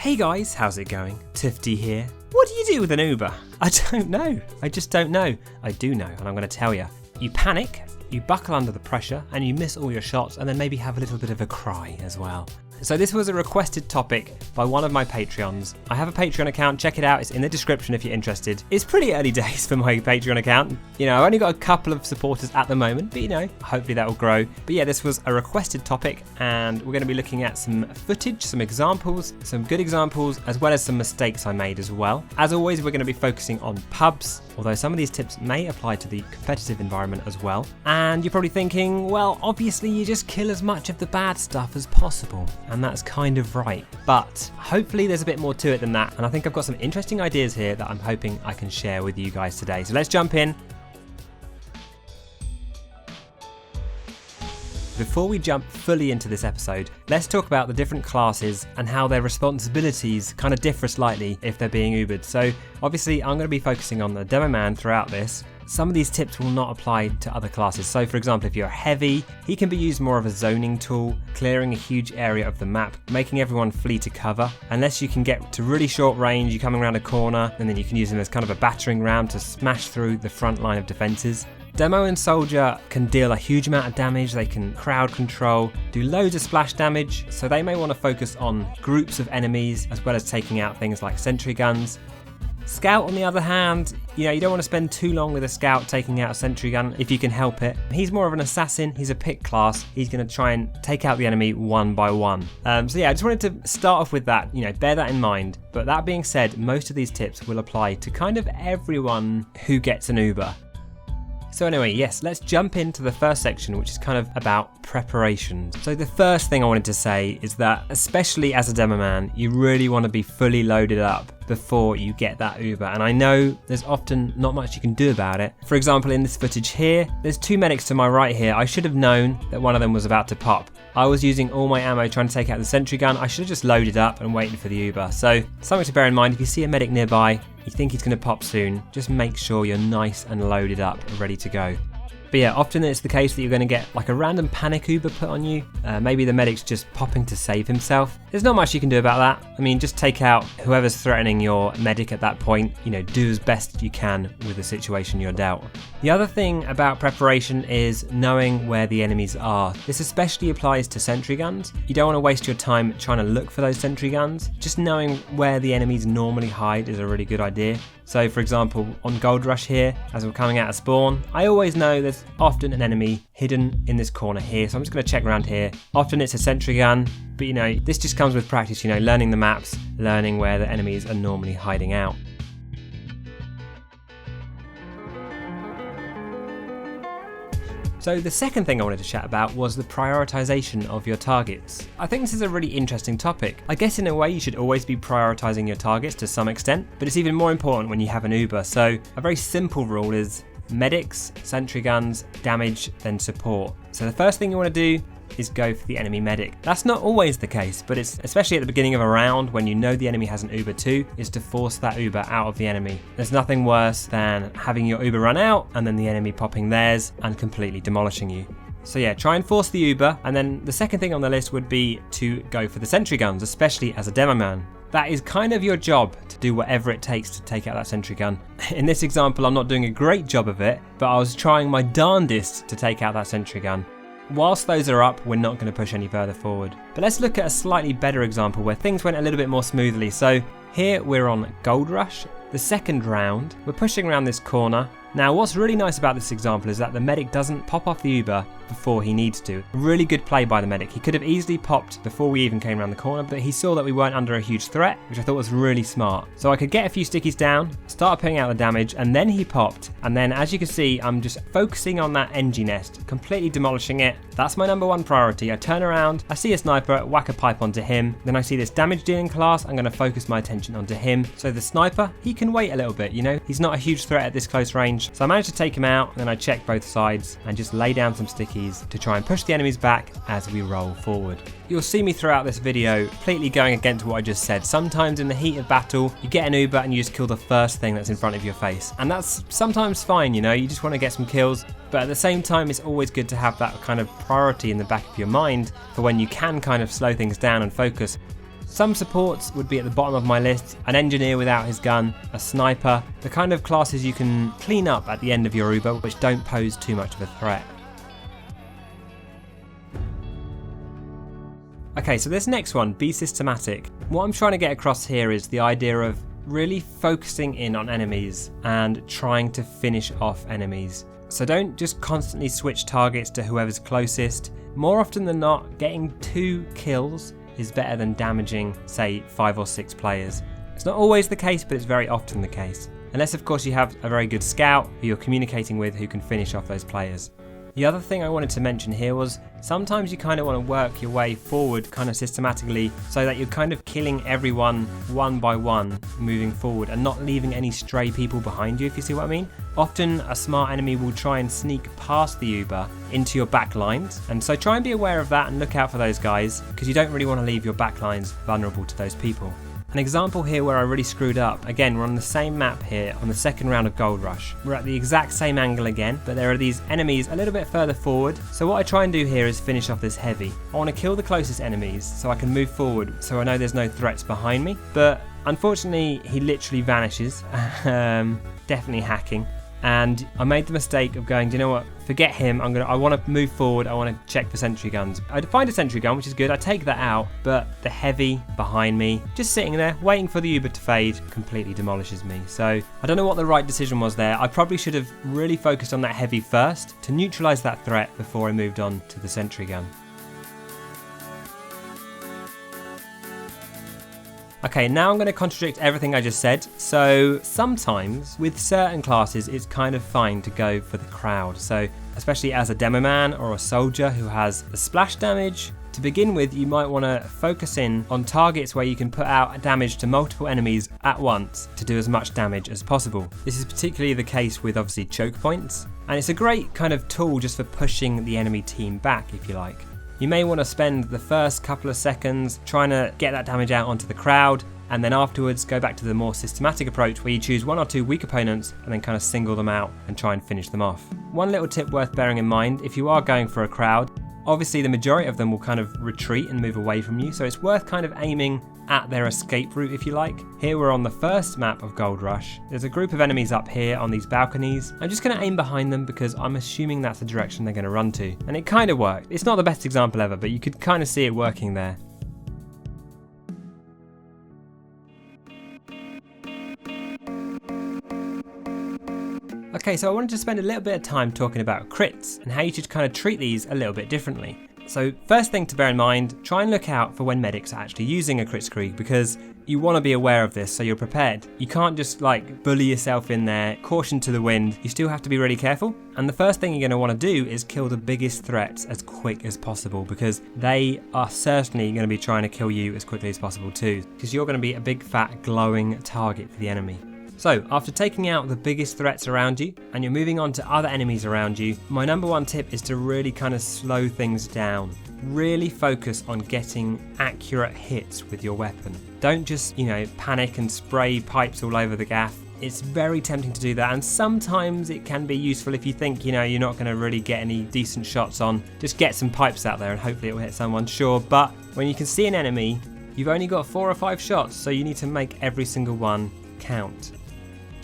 Hey guys, how's it going? Toofty here. What do you do with an Uber? I don't know. I just don't know. I do know, and I'm going to tell you. You panic, you buckle under the pressure, and you miss all your shots, and then maybe have a little bit of a cry as well. So this was a requested topic by one of my Patreons. I have a Patreon account, check it out, it's in the description if you're interested. It's pretty early days for my Patreon account. You know, I've only got a couple of supporters at the moment, but you know, hopefully that will grow. But yeah, this was a requested topic and we're going to be looking at some footage, some examples, some good examples, as well as some mistakes I made as well. As always, we're going to be focusing on pubs, although some of these tips may apply to the competitive environment as well. And you're probably thinking, well, obviously you just kill as much of the bad stuff as possible. And that's kind of right. But hopefully there's a bit more to it than that. And I think I've got some interesting ideas here that I'm hoping I can share with you guys today. So let's jump in. Before we jump fully into this episode, let's talk about the different classes and how their responsibilities kind of differ slightly if they're being Ubered. So obviously I'm going to be focusing on the demo man throughout this. Some of these tips will not apply to other classes. So for example, if you're heavy, he can be used more of a zoning tool, clearing a huge area of the map, making everyone flee to cover. Unless you can get to really short range, you're coming around a corner, and then you can use him as kind of a battering ram to smash through the front line of defenses. Demo and Soldier can deal a huge amount of damage, they can crowd control, do loads of splash damage, so they may want to focus on groups of enemies as well as taking out things like sentry guns. Scout on the other hand, you know, you don't want to spend too long with a scout taking out a sentry gun if you can help it. He's more of an assassin, he's a pick class, he's going to try and take out the enemy one by one. So yeah, I just wanted to start off with that, you know, bear that in mind. But that being said, most of these tips will apply to kind of everyone who gets an Uber. So anyway, yes, let's jump into the first section, which is kind of about preparation. So the first thing I wanted to say is that, especially as a demo man, you really want to be fully loaded up before you get that Uber. And I know there's often not much you can do about it. For example, in this footage here, there's two medics to my right here. I should have known that one of them was about to pop. I was using all my ammo trying to take out the sentry gun. I should have just loaded up and waited for the Uber. So something to bear in mind, if you see a medic nearby, you think he's going to pop soon, just make sure you're nice and loaded up and ready to go. But yeah, often it's the case that you're going to get like a random panic Uber put on you. Maybe the medic's just popping to save himself. There's not much you can do about that. I mean, just take out whoever's threatening your medic at that point. You know, do as best you can with the situation you're dealt. The other thing about preparation is knowing where the enemies are. This especially applies to sentry guns. You don't want to waste your time trying to look for those sentry guns. Just knowing where the enemies normally hide is a really good idea. So for example, on Gold Rush here, as we're coming out of spawn, I always know there's often an enemy hidden in this corner here. So I'm just going to check around here. Often it's a sentry gun, but you know, this just comes with practice, you know, learning the maps, learning where the enemies are normally hiding out. So the second thing I wanted to chat about was the prioritization of your targets. I think this is a really interesting topic. I guess in a way you should always be prioritizing your targets to some extent, but it's even more important when you have an Uber. So a very simple rule is medics, sentry guns, damage, then support. So the first thing you want to do is go for the enemy medic. That's not always the case, but it's especially at the beginning of a round when you know the enemy has an Uber too, is to force that Uber out of the enemy. There's nothing worse than having your Uber run out and then the enemy popping theirs and completely demolishing you. So yeah, try and force the Uber, and then the second thing on the list would be to go for the sentry guns, especially as a demo man. That is kind of your job, to do whatever it takes to take out that sentry gun. In this example, I'm not doing a great job of it, but I was trying my darndest to take out that sentry gun. Whilst those are up, we're not going to push any further forward. But let's look at a slightly better example where things went a little bit more smoothly. So here we're on Gold Rush. The second round, we're pushing around this corner. Now what's really nice about this example is that the medic doesn't pop off the Uber before he needs to. Really good play by the medic. He could have easily popped before we even came around the corner, but he saw that we weren't under a huge threat, which I thought was really smart. So I could get a few stickies down, start putting out the damage, and then he popped. And then as you can see, I'm just focusing on that NG nest, completely demolishing it. That's my number one priority. I turn around, I see a sniper, whack a pipe onto him. Then I see this damage dealing class, I'm going to focus my attention onto him. So the sniper, he can wait a little bit, you know, he's not a huge threat at this close range. So I managed to take him out, and then I check both sides and just lay down some stickies to try and push the enemies back as we roll forward. You'll see me throughout this video completely going against what I just said. Sometimes in the heat of battle, you get an Uber and you just kill the first thing that's in front of your face. And that's sometimes fine, you know, you just want to get some kills. But at the same time, it's always good to have that kind of priority in the back of your mind for when you can kind of slow things down and focus. Some supports would be at the bottom of my list: an engineer without his gun, a sniper, the kind of classes you can clean up at the end of your Uber which don't pose too much of a threat. Okay, so this next one, be systematic. What I'm trying to get across here is the idea of really focusing in on enemies and trying to finish off enemies. So don't just constantly switch targets to whoever's closest. More often than not, getting 2 kills is better than damaging, say, 5 or 6 players. It's not always the case, but it's very often the case. Unless of course you have a very good scout who you're communicating with who can finish off those players. The other thing I wanted to mention here was sometimes you kind of want to work your way forward kind of systematically so that you're kind of killing everyone one by one moving forward and not leaving any stray people behind you, if you see what I mean. Often a smart enemy will try and sneak past the Uber into your back lines, and so try and be aware of that and look out for those guys, because you don't really want to leave your back lines vulnerable to those people. An example here where I really screwed up, again we're on the same map here on the second round of Gold Rush. We're at the exact same angle again, but there are these enemies a little bit further forward, so what I try and do here is finish off this heavy. I want to kill the closest enemies so I can move forward so I know there's no threats behind me, but unfortunately he literally vanishes, definitely hacking. And I made the mistake of going, do you know what, forget him, I want to move forward, I want to check for sentry guns. I find a sentry gun, which is good, I take that out, but the heavy behind me, just sitting there, waiting for the Uber to fade, completely demolishes me. So I don't know what the right decision was there. I probably should have really focused on that heavy first to neutralise that threat before I moved on to the sentry gun. Okay, now I'm going to contradict everything I just said. So sometimes with certain classes it's kind of fine to go for the crowd. So especially as a demo man or a soldier who has the splash damage, to begin with you might want to focus in on targets where you can put out damage to multiple enemies at once to do as much damage as possible. This is particularly the case with obviously choke points, and it's a great kind of tool just for pushing the enemy team back, if you like. You may want to spend the first couple of seconds trying to get that damage out onto the crowd, and then afterwards go back to the more systematic approach where you choose 1 or 2 weak opponents and then kind of single them out and try and finish them off. One little tip worth bearing in mind: if you are going for a crowd, obviously the majority of them will kind of retreat and move away from you, so it's worth kind of aiming at their escape route, if you like. Here we're on the first map of Gold Rush. There's a group of enemies up here on these balconies. I'm just going to aim behind them because I'm assuming that's the direction they're going to run to. And it kind of worked. It's not the best example ever, but you could kind of see it working there. Okay, so I wanted to spend a little bit of time talking about crits and how you should kind of treat these a little bit differently. So first thing to bear in mind, try and look out for when medics are actually using a kritzkrieg, because you want to be aware of this so you're prepared. You can't just like bully yourself in there, caution to the wind. You still have to be really careful. And the first thing you're going to want to do is kill the biggest threats as quick as possible, because they are certainly going to be trying to kill you as quickly as possible too, because you're going to be a big fat glowing target for the enemy. So after taking out the biggest threats around you and you're moving on to other enemies around you, my number one tip is to really kind of slow things down. Really focus on getting accurate hits with your weapon. Don't just, panic and spray pipes all over the gaff. It's very tempting to do that, and sometimes it can be useful if you think, you're not going to really get any decent shots on. Just get some pipes out there and hopefully it will hit someone, sure. But when you can see an enemy, you've only got 4 or 5 shots, so you need to make every single one count.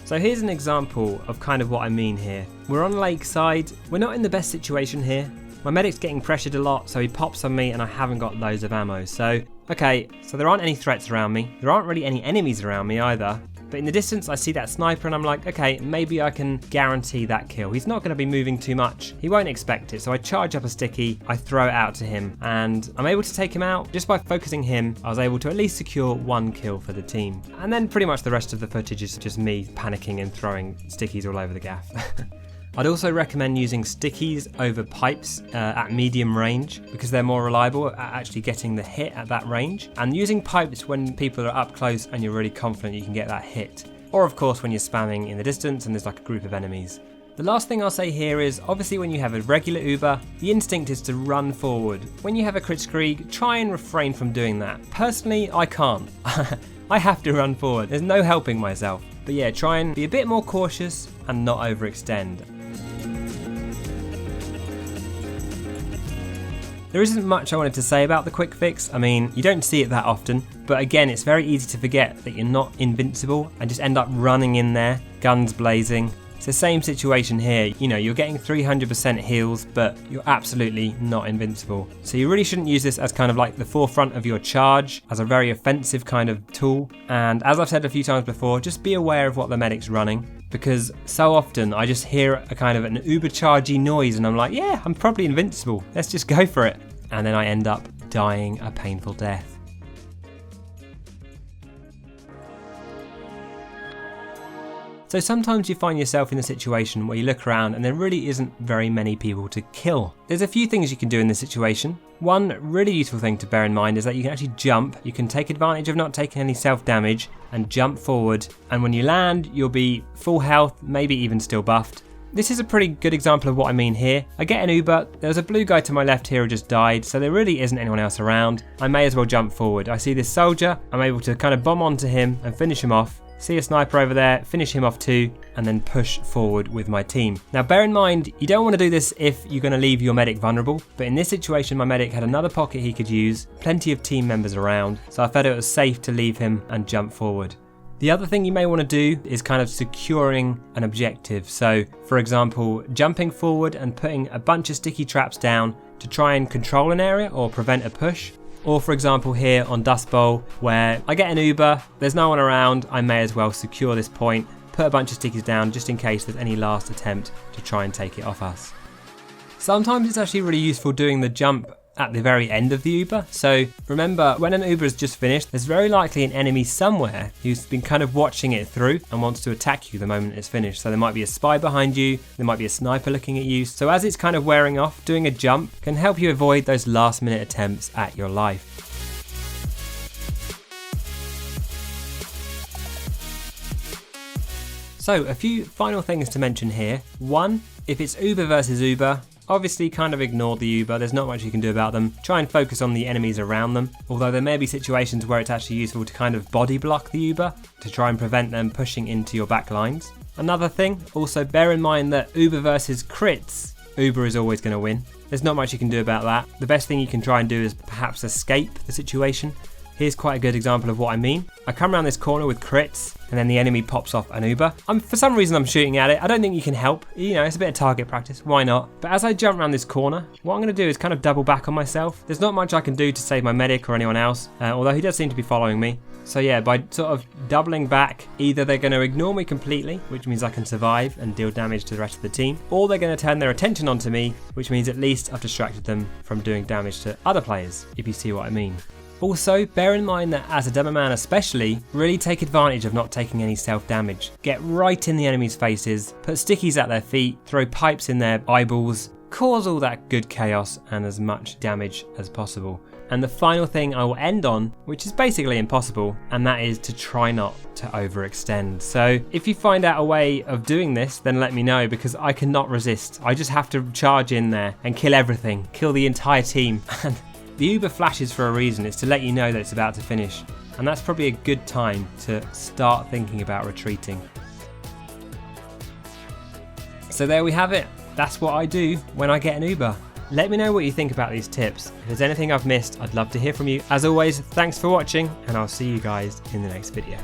So here's an example of kind of what I mean here. We're on Lakeside. We're not in the best situation here. My medic's getting pressured a lot, so he pops on me and I haven't got loads of ammo. So there aren't any threats around me. There aren't really any enemies around me either. But in the distance I see that sniper and I'm like, okay, maybe I can guarantee that kill. He's not going to be moving too much. He won't expect it. So I charge up a sticky, I throw it out to him, and I'm able to take him out. Just by focusing him, I was able to at least secure 1 kill for the team. And then pretty much the rest of the footage is just me panicking and throwing stickies all over the gaff. I'd also recommend using stickies over pipes at medium range, because they're more reliable at actually getting the hit at that range, and using pipes when people are up close and you're really confident you can get that hit. Or of course when you're spamming in the distance and there's like a group of enemies. The last thing I'll say here is, obviously when you have a regular Uber, the instinct is to run forward. When you have a kritzkrieg, try and refrain from doing that. Personally, I can't. I have to run forward. There's no helping myself. But yeah, try and be a bit more cautious and not overextend. There isn't much I wanted to say about the quick fix. I mean, you don't see it that often, but again, it's very easy to forget that you're not invincible and just end up running in there, guns blazing. It's the same situation here, you know, you're getting 300% heals, but you're absolutely not invincible. So you really shouldn't use this as kind of like the forefront of your charge, as a very offensive kind of tool. And as I've said a few times before, just be aware of what the medic's running, because so often I just hear a kind of an uber chargy noise and I'm like, yeah, I'm probably invincible, let's just go for it. And then I end up dying a painful death. So sometimes you find yourself in a situation where you look around and there really isn't very many people to kill. There's a few things you can do in this situation. One really useful thing to bear in mind is that you can actually jump. You can take advantage of not taking any self-damage and jump forward. And when you land, you'll be full health, maybe even still buffed. This is a pretty good example of what I mean here. I get an Uber, there's a blue guy to my left here who just died, so there really isn't anyone else around. I may as well jump forward. I see this soldier, I'm able to kind of bomb onto him and finish him off. See a sniper over there, finish him off too, and then push forward with my team. Now bear in mind, you don't want to do this if you're going to leave your medic vulnerable, but in this situation my medic had another pocket he could use, plenty of team members around, so I felt it was safe to leave him and jump forward. The other thing you may want to do is kind of securing an objective. So for example, jumping forward and putting a bunch of sticky traps down to try and control an area or prevent a push. Or for example here on Dust Bowl, where I get an Uber, there's no one around, I may as well secure this point, put a bunch of stickies down just in case there's any last attempt to try and take it off us. Sometimes it's actually really useful doing the jump at the very end of the Uber. So remember, when an Uber is just finished, there's very likely an enemy somewhere who's been kind of watching it through and wants to attack you the moment it's finished. So there might be a spy behind you, there might be a sniper looking at you. So as it's kind of wearing off, doing a jump can help you avoid those last minute attempts at your life. So a few final things to mention here. One, if it's Uber versus Uber, obviously kind of ignore the Uber, there's not much you can do about them. Try and focus on the enemies around them, although there may be situations where it's actually useful to kind of body block the Uber to try and prevent them pushing into your back lines. Another thing, also bear in mind that Uber versus crits, Uber is always going to win. There's not much you can do about that. The best thing you can try and do is perhaps escape the situation. Here's quite a good example of what I mean. I come around this corner with crits and then the enemy pops off an Uber. For some reason I'm shooting at it. I don't think you can help. You know, it's a bit of target practice. Why not? But as I jump around this corner, what I'm going to do is kind of double back on myself. There's not much I can do to save my medic or anyone else, although he does seem to be following me. So yeah, by sort of doubling back, either they're going to ignore me completely, which means I can survive and deal damage to the rest of the team, or they're going to turn their attention onto me, which means at least I've distracted them from doing damage to other players, if you see what I mean. Also, bear in mind that as a demo man especially, really take advantage of not taking any self-damage. Get right in the enemy's faces, put stickies at their feet, throw pipes in their eyeballs, cause all that good chaos and as much damage as possible. And the final thing I will end on, which is basically impossible, and that is to try not to overextend. So if you find out a way of doing this, then let me know, because I cannot resist. I just have to charge in there and kill everything, kill the entire team. The Uber flashes for a reason, it's to let you know that it's about to finish, and that's probably a good time to start thinking about retreating. So there we have it, that's what I do when I get an Uber. Let me know what you think about these tips. If there's anything I've missed, I'd love to hear from you. As always, thanks for watching, and I'll see you guys in the next video.